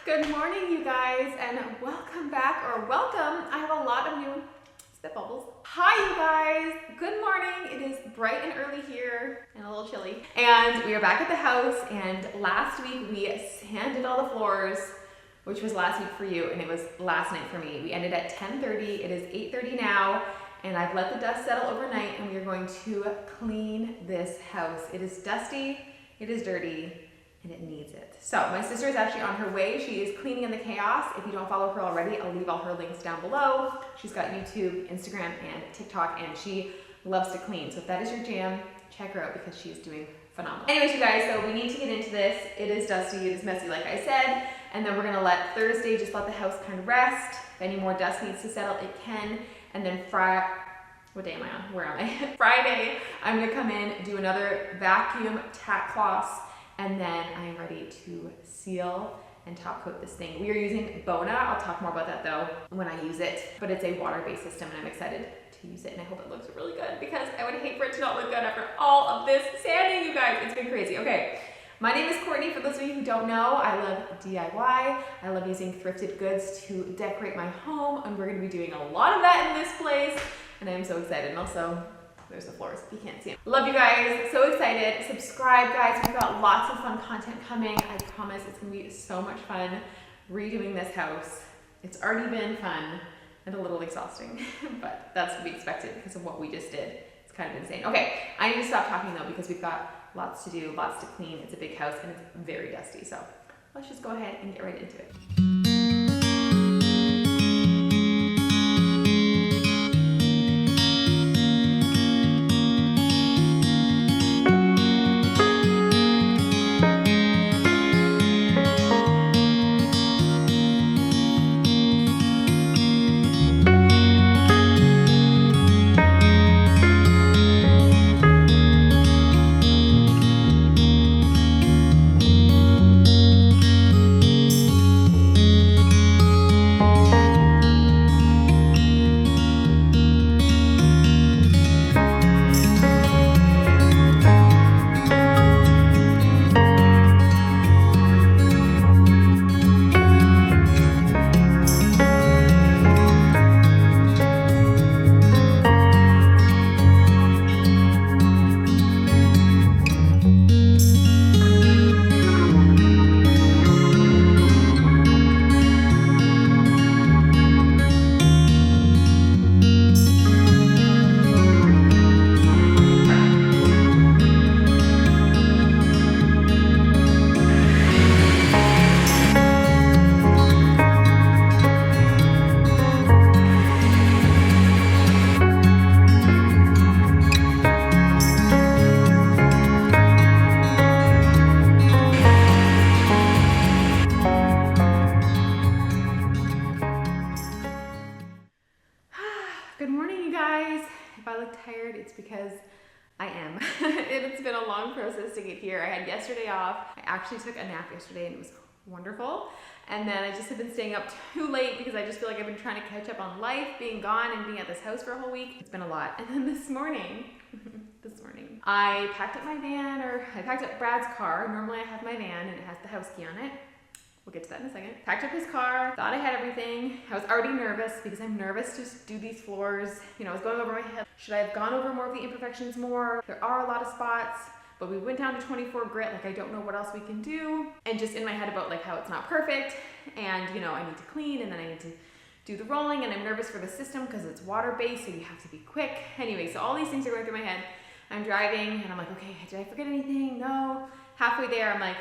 Good morning, you guys, and welcome back, or welcome. I have a lot of new spit bubbles. Hi, you guys. Good morning. It is bright and early here and a little chilly. And we are back at the house, and last week we sanded all the floors, which was last week for you, and it was last night for me. We ended at 10:30. It is 8:30 now, and I've let the dust settle overnight, and we are going to clean this house. It is dusty, it is dirty, and it needs it. So my sister is actually on her way. She is cleaning in the chaos. If you don't follow her already, I'll leave all her links down below. She's got YouTube, Instagram, and TikTok, and she loves to clean. So if that is your jam, check her out because she is doing phenomenal. Anyways, you guys, so we need to get into this. It is dusty, it is messy, like I said, and then we're gonna let Thursday just let the house kind of rest. If any more dust needs to settle, it can. And then what day am I on? Where am I? Friday, I'm gonna come in, do another vacuum, tack cloths, and then I am ready to seal and top coat this thing. We are using BONA. I'll talk more about that though when I use it, but it's a water-based system and I'm excited to use it, and I hope it looks really good because I would hate for it to not look good after all of this sanding, you guys. It's been crazy. Okay, my name is Courtney. For those of you who don't know, I love DIY. I love using thrifted goods to decorate my home, and we're gonna be doing a lot of that in this place, and I am so excited. And also, there's the floors, if you can't see them. Love you guys, so excited. Subscribe, guys. We've got lots of fun content coming. I promise it's gonna be so much fun redoing this house. It's already been fun and a little exhausting, but that's to be expected because of what we just did. It's kind of insane. Okay, I need to stop talking though because we've got lots to do, lots to clean. It's a big house and it's very dusty. So let's just go ahead and get right into it. Good morning, you guys. If I look tired, it's because I am. It's been a long process to get here. I had yesterday off. I actually took a nap yesterday and it was wonderful. And then I just have been staying up too late because I just feel like I've been trying to catch up on life, being gone and being at this house for a whole week. It's been a lot. And then this morning, I packed up my van, or I packed up Brad's car. Normally I have my van and it has the house key on it. We'll get to that in a second. Packed up his car, thought I had everything. I was already nervous because I'm nervous to do these floors. You know, I was going over my head. Should I have gone over more of the imperfections more? There are a lot of spots, but we went down to 24 grit. Like, I don't know what else we can do. And just in my head about like how it's not perfect. And you know, I need to clean and then I need to do the rolling, and I'm nervous for the system because it's water-based, so you have to be quick. Anyway, so all these things are going through my head. I'm driving and I'm like, okay, did I forget anything? No. Halfway there, I'm like,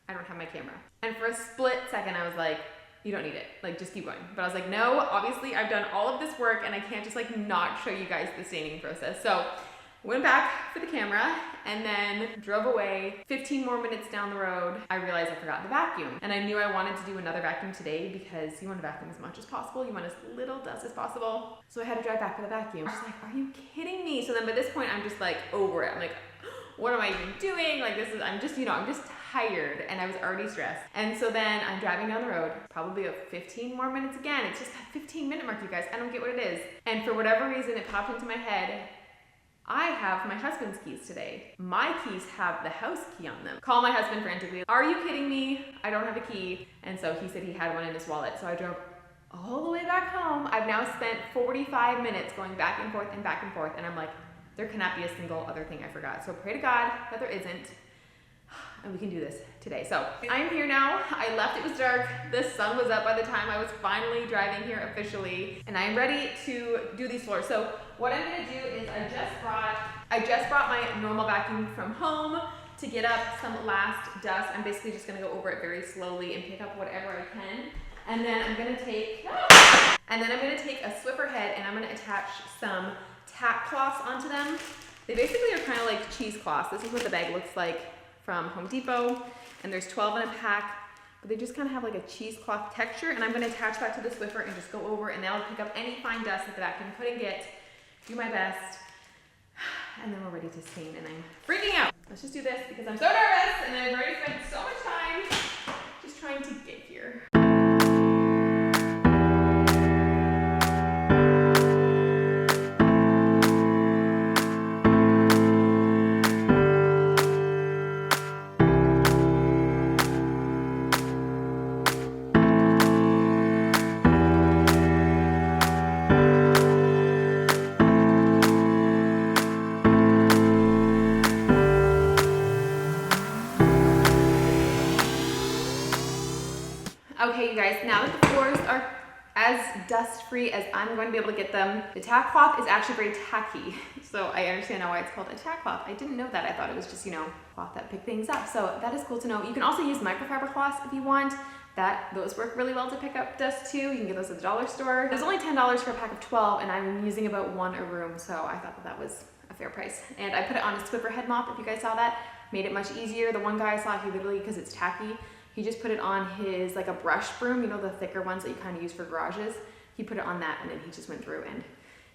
I don't have my camera. And for a split second, I was like, you don't need it. Like, just keep going. But I was like, no, obviously I've done all of this work and I can't just like not show you guys the staining process. So went back for the camera and then drove away. 15 more minutes down the road, I realized I forgot the vacuum. And I knew I wanted to do another vacuum today because you want to vacuum as much as possible. You want as little dust as possible. So I had to drive back for the vacuum. I was like, are you kidding me? So then by this point, I'm just like over it. I'm like, what am I even doing? Like, this is, I'm just tired and I was already stressed. And so then I'm driving down the road, probably 15 more minutes again. It's just that 15-minute mark, you guys. I don't get what it is. And for whatever reason, it popped into my head, I have my husband's keys today. My keys have the house key on them. Call my husband frantically. Are you kidding me? I don't have a key. And so he said he had one in his wallet. So I drove all the way back home. I've now spent 45 minutes going back and forth and back and forth. And I'm like, there cannot be a single other thing I forgot. So pray to God that there isn't. And we can do this today. So I'm here now. I left, it was dark. The sun was up by the time I was finally driving here officially. And I'm ready to do these floors. So what I'm gonna do is I just brought my normal vacuum from home to get up some last dust. I'm basically just gonna go over it very slowly and pick up whatever I can. And then I'm gonna take a Swiffer head and I'm gonna attach some tack cloths onto them. They basically are kind of like cheesecloths. This is what the bag looks like from Home Depot, and there's 12 in a pack, but they just kind of have like a cheesecloth texture, and I'm going to attach that to the Swiffer and just go over, and that'll pick up any fine dust that the vacuum couldn't get. Do my best, and then we're ready to stain, and I'm freaking out. Let's just do this because I'm so nervous, and I've already spent so much time just trying to get here. Okay, you guys, now that the floors are as dust-free as I'm going to be able to get them, the tack cloth is actually very tacky. So I understand now why it's called a tack cloth. I didn't know that. I thought it was just, you know, cloth that picked things up. So that is cool to know. You can also use microfiber cloths if you want. Those work really well to pick up dust too. You can get those at the dollar store. There's only $10 for a pack of 12, and I'm using about one a room, so I thought that was a fair price. And I put it on a Swiffer head mop, if you guys saw that. Made it much easier. The one guy I saw, he literally, because it's tacky, he just put it on his, like a brush broom, you know, the thicker ones that you kind of use for garages. He put it on that, and then he just went through and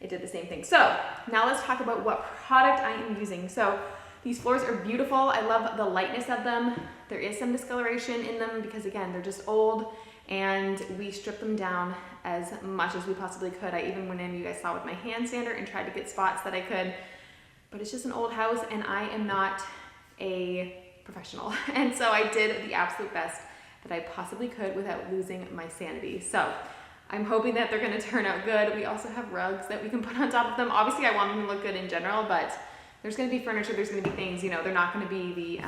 it did the same thing. So now let's talk about what product I am using. So these floors are beautiful. I love the lightness of them. There is some discoloration in them because, again, they're just old, and we stripped them down as much as we possibly could. I even went in, you guys saw, with my hand sander and tried to get spots that I could, but it's just an old house, and I am not a professional. And so I did the absolute best that I possibly could without losing my sanity. So I'm hoping that they're gonna turn out good. We also have rugs that we can put on top of them. Obviously, I want them to look good in general, but there's gonna be furniture, there's gonna be things, you know, they're not gonna be the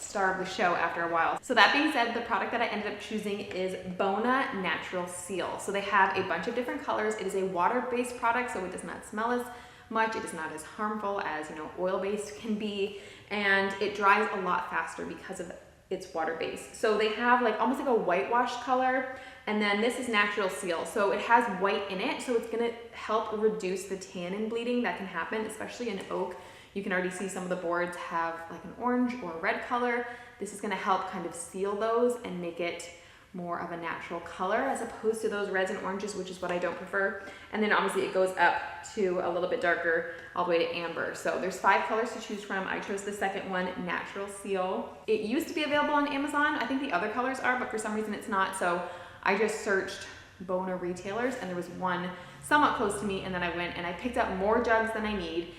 star of the show after a while. So that being said, the product that I ended up choosing is BONA Natural Seal. So they have a bunch of different colors. It is a water-based product, so it does not smell as much. It is not as harmful as, you know, oil-based can be, and it dries a lot faster because of its water-based. So they have like almost like a whitewash color, and then this is Natural Seal. So it has white in it, so it's gonna help reduce the tannin bleeding that can happen, especially in oak. You can already see some of the boards have like an orange or red color. This is gonna help kind of seal those and make it more of a natural color as opposed to those reds and oranges, which is what I don't prefer. And then obviously it goes up to a little bit darker all the way to amber. So there's 5 colors to choose from. I chose the second one, Natural Seal. It used to be available on Amazon. I think the other colors are, but for some reason it's not. So I just searched BONA retailers, and there was one somewhat close to me, and then I went and I picked up more jugs than I need.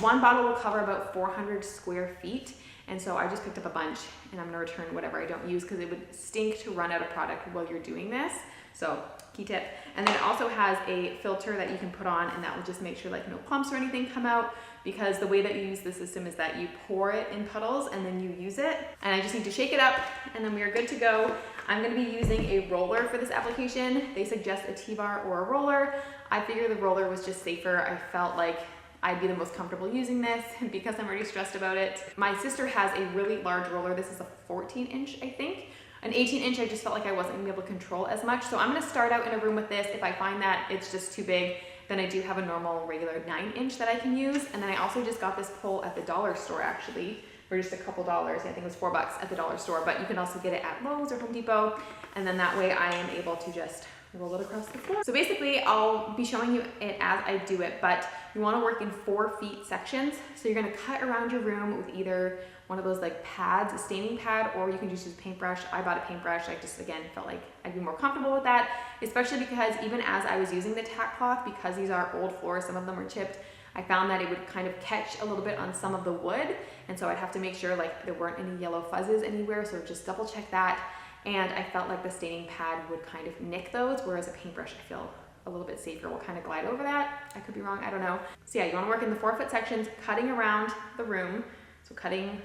One bottle will cover about 400 square feet. And so I just picked up a bunch, and I'm gonna return whatever I don't use because it would stink to run out of product while you're doing this. So key tip. And then it also has a filter that you can put on, and that will just make sure like no clumps or anything come out, because the way that you use the system is that you pour it in puddles and then you use it. And I just need to shake it up, and then we are good to go. I'm gonna be using a roller for this application. They suggest a T-bar or a roller. I figured the roller was just safer. I felt like I'd be the most comfortable using this because I'm already stressed about it. My sister has a really large roller. This is a 14-inch, I think. An 18-inch, I just felt like I wasn't gonna be able to control as much. So I'm gonna start out in a room with this. If I find that it's just too big, then I do have a normal regular 9-inch that I can use. And then I also just got this pole at the dollar store actually, for just a couple dollars. I think it was $4 at the dollar store, but you can also get it at Lowe's or Home Depot. And then that way I am able to just roll it across the floor. So basically I'll be showing you it as I do it, but you wanna work in 4 feet sections. So you're gonna cut around your room with either one of those like pads, a staining pad, or you can just use a paintbrush. I bought a paintbrush. I just, again, felt like I'd be more comfortable with that, especially because even as I was using the tack cloth, because these are old floors, some of them were chipped, I found that it would kind of catch a little bit on some of the wood, and so I'd have to make sure like there weren't any yellow fuzzes anywhere, so just double check that. And I felt like the staining pad would kind of nick those, whereas a paintbrush I feel a little bit safer will kind of glide over that. I could be wrong, I don't know. So yeah, you want to work in the 4-foot sections, cutting around the room, so cutting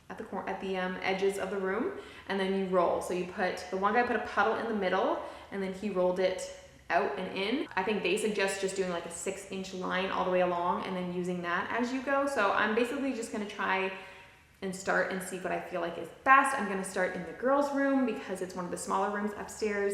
at the edges of the room, and then you roll. So you put, the one guy put a puddle in the middle, and then he rolled it out and in. I think they suggest just doing like a 6-inch line all the way along and then using that as you go. So I'm basically just gonna try and start and see what I feel like is best. I'm gonna start in the girls' room because it's one of the smaller rooms upstairs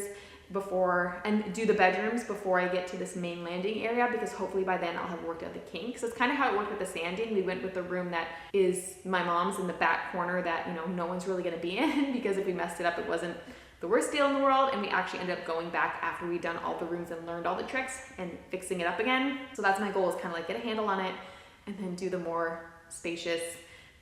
and do the bedrooms before I get to this main landing area, because hopefully by then I'll have worked out the kinks. So it's kind of how it worked with the sanding. We went with the room that is my mom's in the back corner that, you know, no one's really gonna be in because if we messed it up, it wasn't the worst deal in the world, and we actually ended up going back after we'd done all the rooms and learned all the tricks and fixing it up again. So that's my goal, is kind of like get a handle on it and then do the more spacious,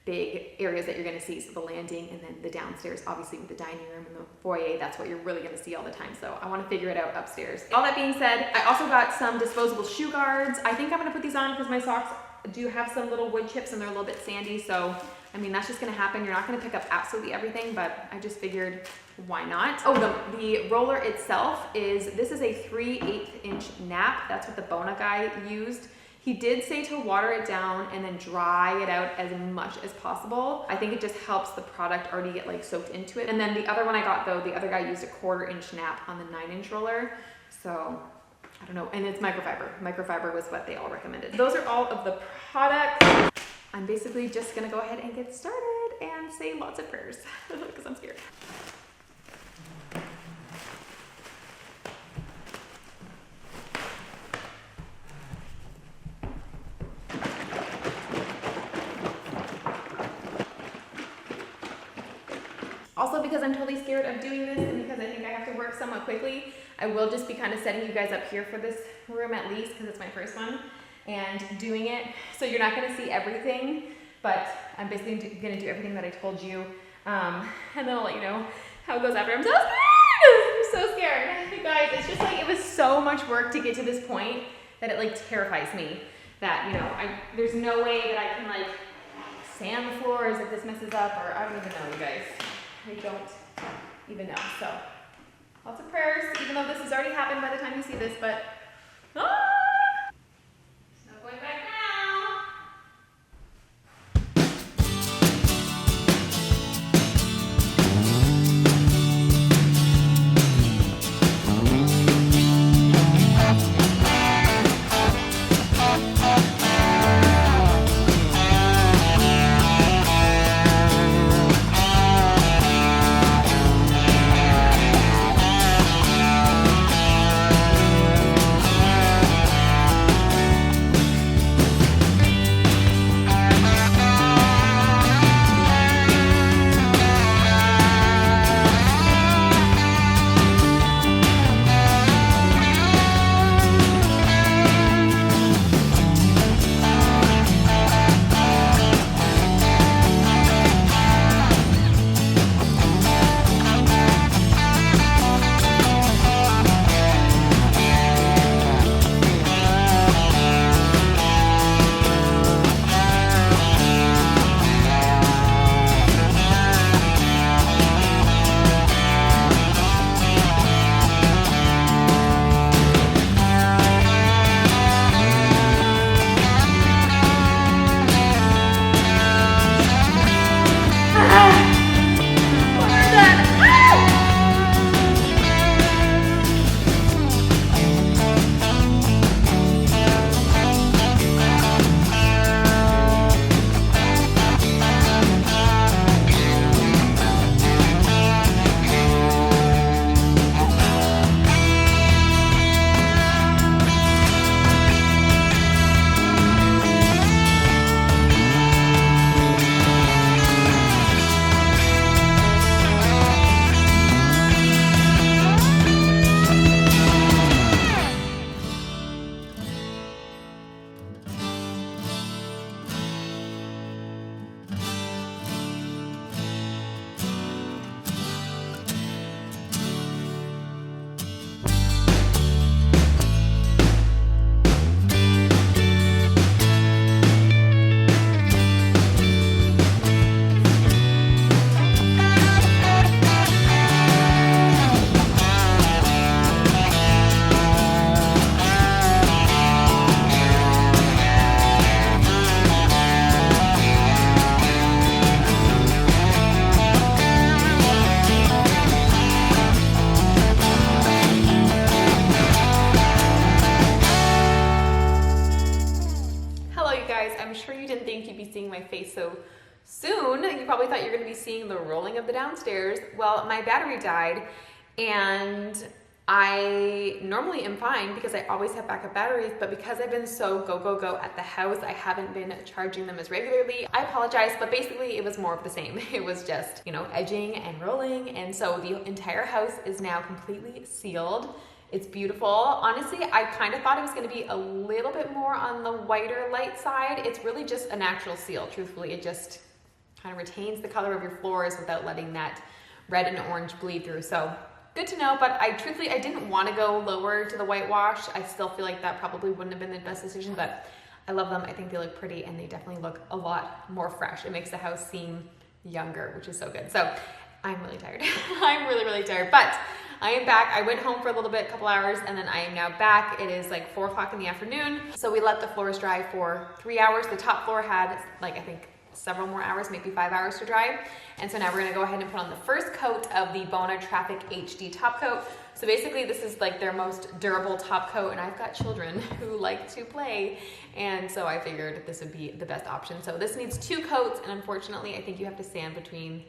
big areas that you're gonna see, so the landing and then the downstairs, obviously with the dining room and the foyer, that's what you're really gonna see all the time. So I wanna figure it out upstairs. All that being said, I also got some disposable shoe guards. I think I'm gonna put these on because my socks do have some little wood chips and they're a little bit sandy. So, I mean, that's just gonna happen. You're not gonna pick up absolutely everything, but I just figured, why not? Oh, the roller itself this is a 3/8 inch nap. That's what the BONA guy used. He did say to water it down and then dry it out as much as possible. I think it just helps the product already get like soaked into it. And then the other one I got though, the other guy used a 1/4 inch nap on the 9-inch roller. So I don't know, and it's microfiber. Microfiber was what they all recommended. Those are all of the products. I'm basically just gonna go ahead and get started and say lots of prayers because I'm scared. Also, because I'm totally scared of doing this and because I think I have to work somewhat quickly, I will just be kind of setting you guys up here for this room at least, because it's my first one, and doing it. So you're not gonna see everything, but I'm basically gonna do everything that I told you. And then I'll let you know how it goes after. I'm so scared! I'm so scared. You guys, it's just like, it was so much work to get to this point that it like terrifies me that, you know, there's no way that I can like sand the floors if this messes up, or I don't even know, you guys. I don't even know. So lots of prayers, even though this has already happened by the time you see this, but there's no going back now. my face so soon. You probably thought you were gonna be seeing the rolling of the downstairs. Well, my battery died, and I normally am fine because I always have backup batteries, but because I've been so go at the house, I haven't been charging them as regularly. I apologize, but basically it was more of the same. It was just, you know, edging and rolling, and so the entire house is now completely sealed. It's beautiful. Honestly, I kind of thought it was going to be a little bit more on the whiter light side. It's really just a natural seal, truthfully. It just kind of retains the color of your floors without letting that red and orange bleed through. So good to know, but truthfully, I didn't want to go lower to the whitewash. I still feel like that probably wouldn't have been the best decision, but I love them. I think they look pretty, and they definitely look a lot more fresh. It makes the house seem younger, which is so good. So I'm really tired. I'm really tired, but I am back. I went home for a little bit, a couple hours, and then I am now back. It is like 4 o'clock in the afternoon. So we let the floors dry for 3 hours. The top floor had like, I think, several more hours, maybe 5 hours to dry. And so now we're gonna go ahead and put on the first coat of the BONA Traffic HD top coat. So basically this is like their most durable top coat, and I've got children who like to play, and so I figured this would be the best option. So this needs 2 coats, and unfortunately I think you have to sand between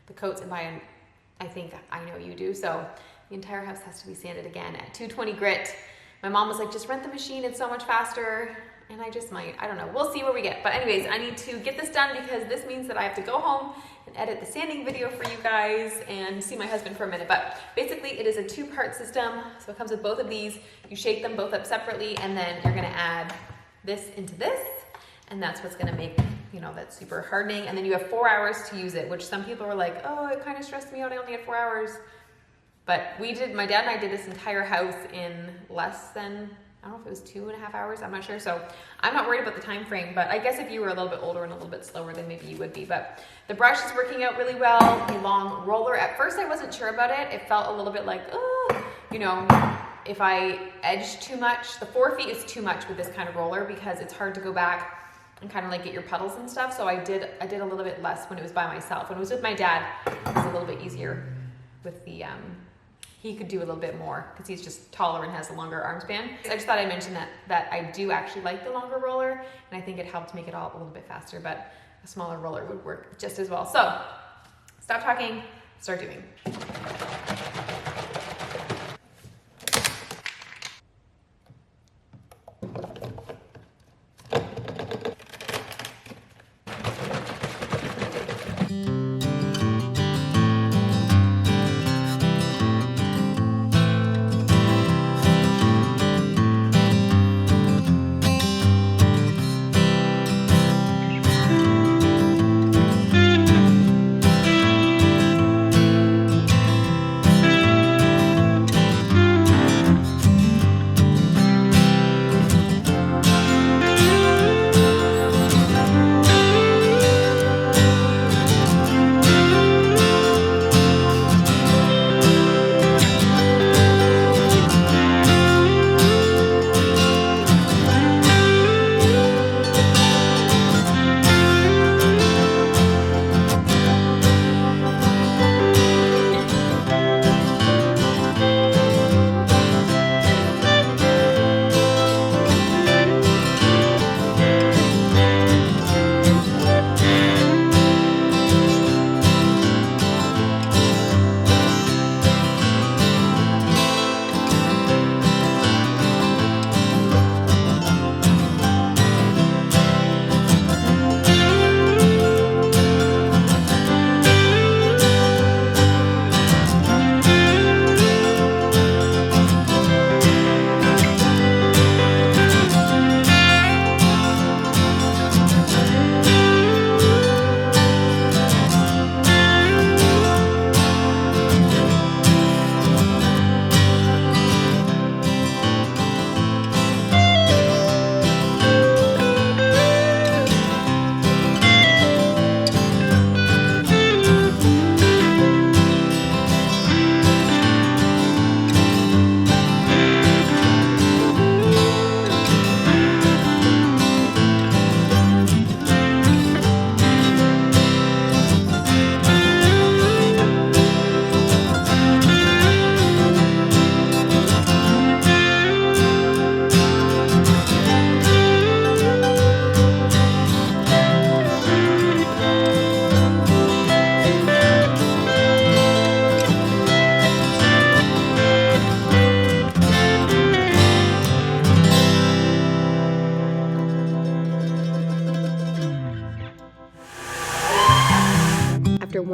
the coats, and I think I know you do, so the entire house has to be sanded again at 220 grit. My mom was like, just rent the machine, it's so much faster. And I just might, I don't know, we'll see what we get. But anyways, I need to get this done because this means that I have to go home and edit the sanding video for you guys and see my husband for a minute. But basically it is a 2-part system. So it comes with both of these. You shake them both up separately, and then you're gonna add this into this. And that's what's gonna make, you know, that super hardening. And then you have 4 hours to use it, which some people are like, oh, it kind of stressed me out, I only had 4 hours. But my dad and I did this entire house in less than, I don't know if it was 2.5 hours, I'm not sure. So I'm not worried about the time frame, but I guess if you were a little bit older and a little bit slower, then maybe you would be. But the brush is working out really well. The long roller, at first I wasn't sure about it. It felt a little bit like, oh, you know, if I edge too much, the 4 feet is too much with this kind of roller because it's hard to go back and kind of like get your puddles and stuff. So I did a little bit less when it was by myself. When it was with my dad, it was a little bit easier with the, he could do a little bit more because he's just taller and has a longer arm span. I just thought I'd mention that I do actually like the longer roller, and I think it helped make it all a little bit faster, but a smaller roller would work just as well. So stop talking, start doing.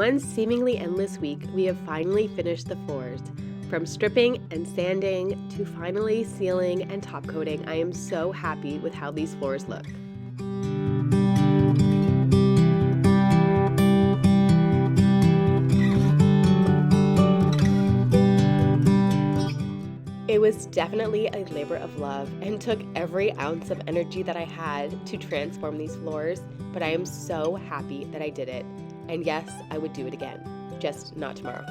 one seemingly endless week, we have finally finished the floors. From stripping and sanding to finally sealing and top coating, I am so happy with how these floors look. It was definitely a labor of love and took every ounce of energy that I had to transform these floors, but I am so happy that I did it. And yes, I would do it again, just not tomorrow.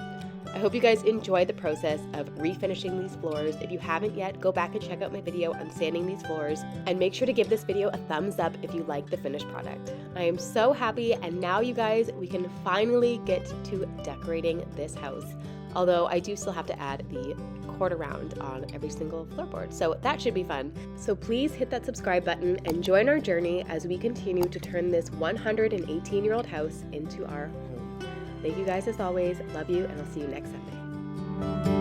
I hope you guys enjoyed the process of refinishing these floors. If you haven't yet, go back and check out my video on sanding these floors, and make sure to give this video a thumbs up if you like the finished product. I am so happy, and now you guys, we can finally get to decorating this house. Although I do still have to add the quarter round on every single floorboard, so that should be fun. So please hit that subscribe button and join our journey as we continue to turn this 118-year-old house into our home. Thank you guys as always. Love you, and I'll see you next Sunday.